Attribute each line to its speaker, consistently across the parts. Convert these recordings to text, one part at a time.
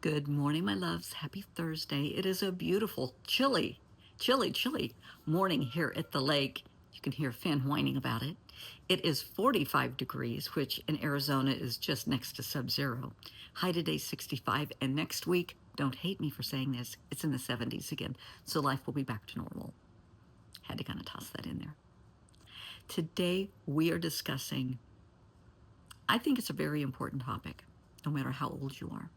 Speaker 1: Good morning, my loves. Happy Thursday. It is a beautiful, chilly morning here at the lake. You can hear Finn whining about it. It is 45 degrees, which in Arizona is just next to sub-zero. High today, 65, and next week, don't hate me for saying this, it's in the 70s again, so life will be back to normal. Had to kind of toss that in there. Today, we are discussing, I think it's a very important topic, no matter how old you are.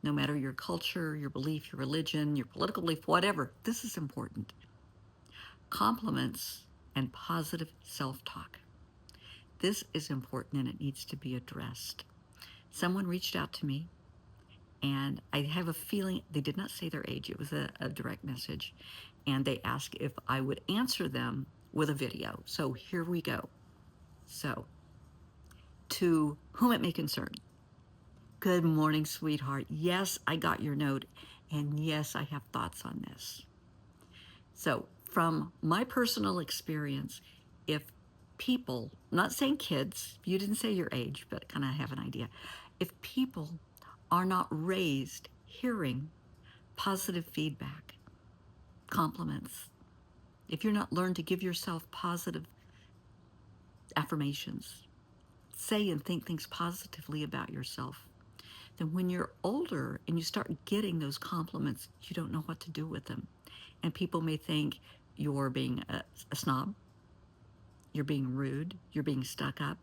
Speaker 1: No matter your culture, your belief, your religion, your political belief, whatever, this is important. Compliments and positive self-talk. This is important and it needs to be addressed. Someone reached out to me and I have a feeling they did not say their age. It was a direct message. And they asked if I would answer them with a video. So here we go. So, to whom it may concern. Good morning, sweetheart. Yes, I got your note. And yes, I have thoughts on this. So, from my personal experience, if people, I'm not saying kids, you didn't say your age, but kind of have an idea. If people are not raised hearing positive feedback, compliments, if you're not learned to give yourself positive affirmations, say and think things positively about yourself, then when you're older and you start getting those compliments, you don't know what to do with them. And people may think you're being a snob, you're being rude, you're being stuck up.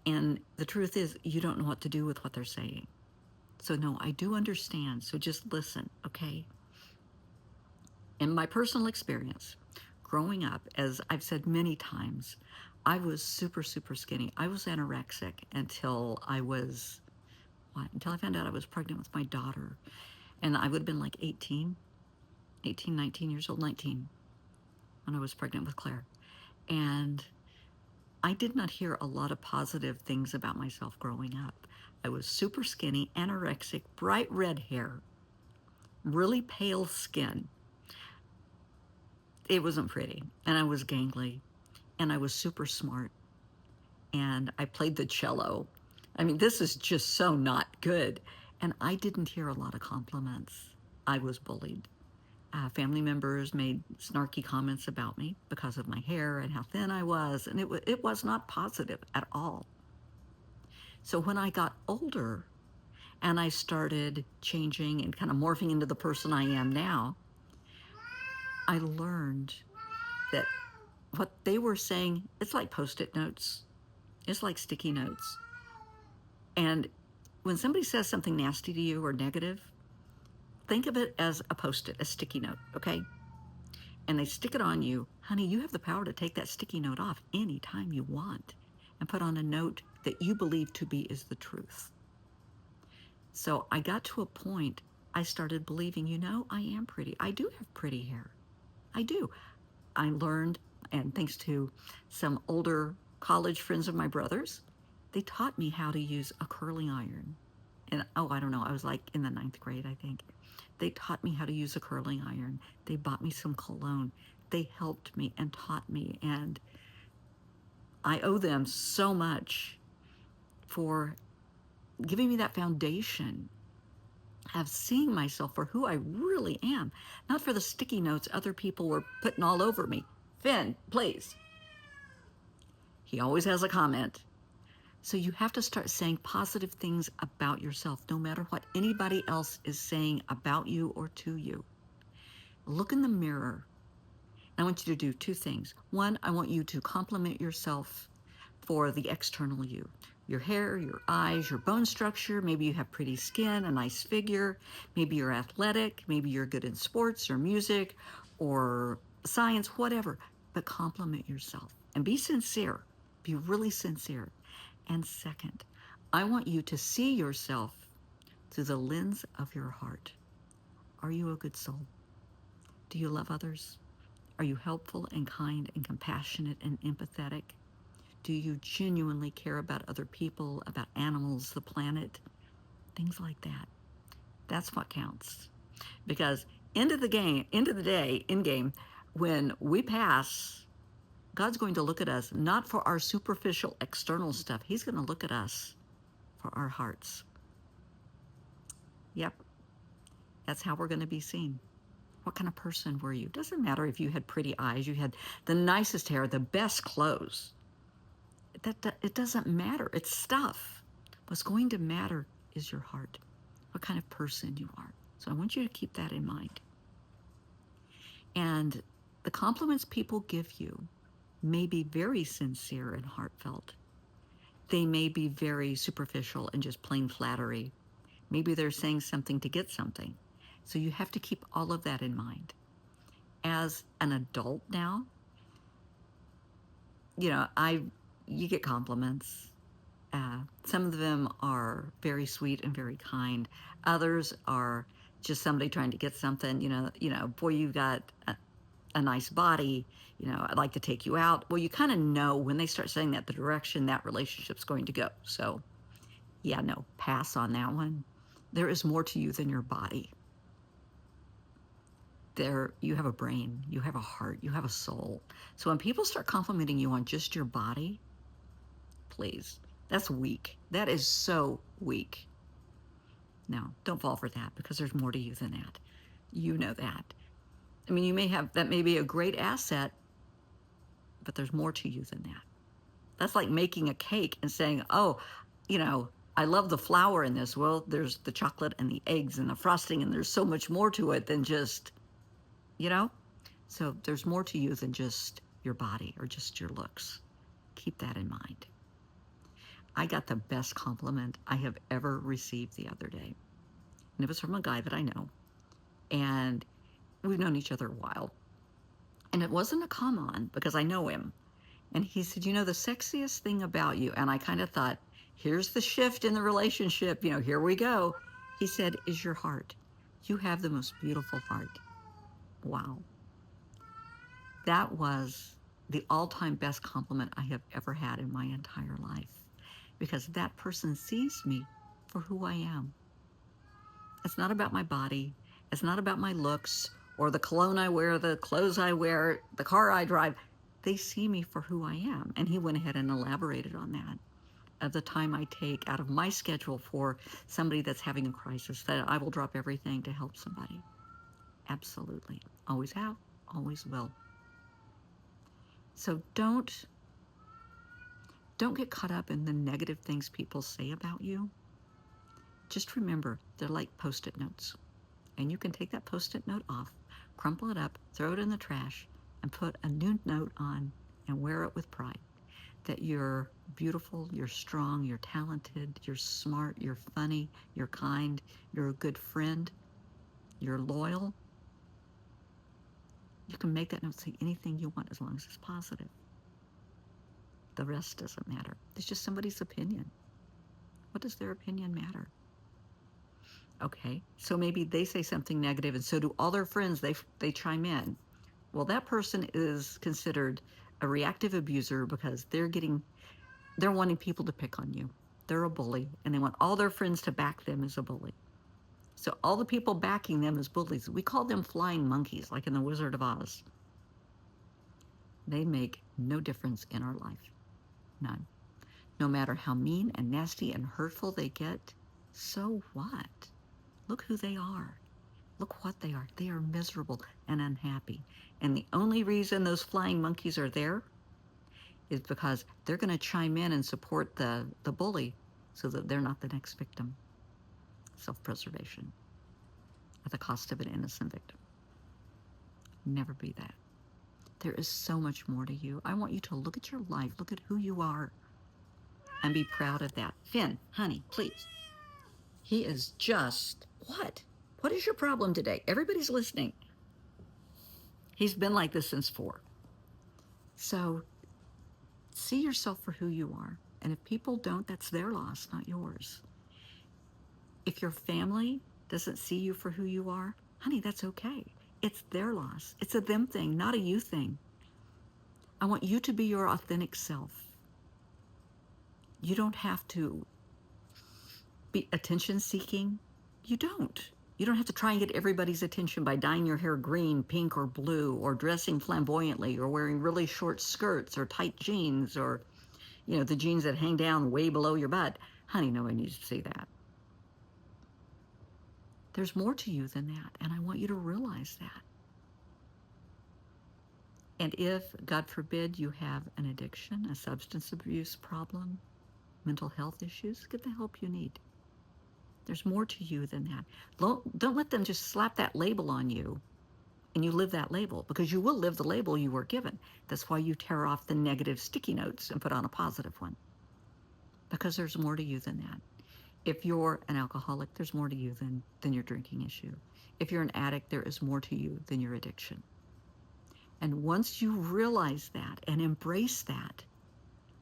Speaker 1: And the truth is, you don't know what to do with what they're saying. So no, I do understand. So just listen, okay? In my personal experience, growing up, as I've said many times, I was super skinny. I was anorexic until I was, until I found out I was pregnant with my daughter. And I would have been like 19 years old, 19, when I was pregnant with Claire. And I did not hear a lot of positive things about myself growing up. I was super skinny, anorexic, bright red hair, really pale skin. It wasn't pretty. And I was gangly. And I was super smart. And I played the cello. I mean, this is just so not good. And I didn't hear a lot of compliments. I was bullied. Family members made snarky comments about me because of my hair and how thin I was, and it was not positive at all. So when I got older and I started changing and kind of morphing into the person I am now, I learned that what they were saying, it's like Post-it notes. It's like sticky notes. And when somebody says something nasty to you or negative, think of it as a Post-it, a sticky note, okay? And they stick it on you, honey, you have the power to take that sticky note off anytime you want and put on a note that you believe to be is the truth. So I got to a point, I started believing, you know, I am pretty. I do have pretty hair. I do. I learned, and thanks to some older college friends of my brother's, they taught me how to use a curling iron. And oh, I don't know, I was like in the 9th grade, I think. They taught me how to use a curling iron. They bought me some cologne. They helped me and taught me. And I owe them so much for giving me that foundation of seeing myself for who I really am, not for the sticky notes other people were putting all over me. Finn, please. He always has a comment. So you have to start saying positive things about yourself, no matter what anybody else is saying about you or to you. Look in the mirror. I want you to do two things. One, I want you to compliment yourself for the external you. Your hair, your eyes, your bone structure. Maybe you have pretty skin, a nice figure. Maybe you're athletic. Maybe you're good in sports or music or science, whatever. But compliment yourself and be sincere. Be really sincere. And second, I want you to see yourself through the lens of your heart. Are you a good soul? Do you love others? Are you helpful and kind and compassionate and empathetic? Do you genuinely care about other people, about animals, the planet? Things like that. That's what counts. Because end of the day, in game, when we pass, God's going to look at us not for our superficial external stuff. He's going to look at us for our hearts. Yep, That's how we're going to be seen. What kind of person were you? Doesn't matter if you had pretty eyes, you had the nicest hair, the best clothes. It doesn't matter. It's stuff. What's going to matter is your heart, what kind of person you are. So I want you to keep that in mind. And the compliments people give you may be very sincere and heartfelt. They may be very superficial and just plain flattery. Maybe they're saying something to get something. So you have to keep all of that in mind. As an adult now, you get compliments. Some of them are very sweet and very kind. Others are just somebody trying to get something. Boy, you've got a nice body. I'd like to take you out. Well, you kind of know when they start saying that the direction that relationship's going to go. So, yeah, no, pass on that one. There is more to you than your body. You have a brain, you have a heart, you have a soul. So when people start complimenting you on just your body, please, that's weak. That is so weak. No, don't fall for that, because there's more to you than that. You know that. I mean, that may be a great asset, but there's more to you than that. That's like making a cake and saying, oh, I love the flour in this. Well, there's the chocolate and the eggs and the frosting, and there's so much more to it than just, So there's more to you than just your body or just your looks. Keep that in mind. I got the best compliment I have ever received the other day. And it was from a guy that I know. And we've known each other a while. And it wasn't a come on, because I know him. And he said, the sexiest thing about you, and I kind of thought, here's the shift in the relationship, here we go. He said, is your heart. You have the most beautiful heart. Wow. That was the all-time best compliment I have ever had in my entire life, because that person sees me for who I am. It's not about my body. It's not about my looks or the cologne I wear, the clothes I wear, the car I drive. They see me for who I am. And he went ahead and elaborated on that, of the time I take out of my schedule for somebody that's having a crisis, that I will drop everything to help somebody. Absolutely. Always have, always will. So don't get caught up in the negative things people say about you. Just remember, they're like Post-it notes. And you can take that Post-it note off, crumple it up, throw it in the trash, and put a new note on and wear it with pride. That you're beautiful, you're strong, you're talented, you're smart, you're funny, you're kind, you're a good friend, you're loyal. You can make that note say anything you want as long as it's positive. The rest doesn't matter. It's just somebody's opinion. What does their opinion matter? Okay, so maybe they say something negative, and so do all their friends. They chime in. Well, that person is considered a reactive abuser, because they're wanting people to pick on you. They're a bully, and they want all their friends to back them as a bully. So all the people backing them as bullies, we call them flying monkeys, like in The Wizard of Oz. They make no difference in our life. None. No matter how mean and nasty and hurtful they get, so what? Look who they are. Look what they are. They are miserable and unhappy. And the only reason those flying monkeys are there is because they're going to chime in and support the bully, so that they're not the next victim. Self-preservation at the cost of an innocent victim. Never be that. There is so much more to you. I want you to look at your life, look at who you are, and be proud of that. Finn, honey, please. He is just, what? What is your problem today? Everybody's listening. He's been like this since 4. So see yourself for who you are. And if people don't, that's their loss, not yours. If your family doesn't see you for who you are, honey, that's okay. It's their loss. It's a them thing, not a you thing. I want you to be your authentic self. You don't have to be attention seeking. You don't. You don't have to try and get everybody's attention by dyeing your hair green, pink, or blue, or dressing flamboyantly, or wearing really short skirts or tight jeans, or, the jeans that hang down way below your butt. Honey, nobody needs to see that. There's more to you than that, and I want you to realize that. And if, God forbid, you have an addiction, a substance abuse problem, mental health issues, get the help you need. There's more to you than that. Don't let them just slap that label on you and you live that label, because you will live the label you were given. That's why you tear off the negative sticky notes and put on a positive one, because there's more to you than that. If you're an alcoholic, there's more to you than your drinking issue. If you're an addict, there is more to you than your addiction. And once you realize that and embrace that,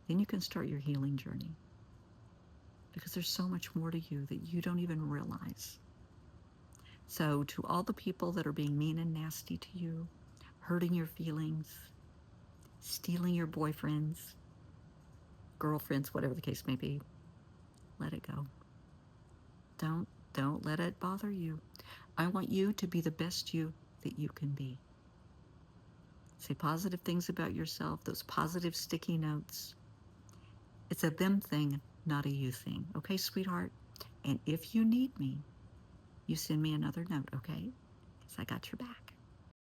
Speaker 1: then you can start your healing journey, because there's so much more to you that you don't even realize. So to all the people that are being mean and nasty to you, hurting your feelings, stealing your boyfriends, girlfriends, whatever the case may be, let it go. Don't let it bother you. I want you to be the best you that you can be. Say positive things about yourself, those positive sticky notes. It's a them thing, not a you thing. Okay, sweetheart? And if you need me, you send me another note, okay? Because I got your back.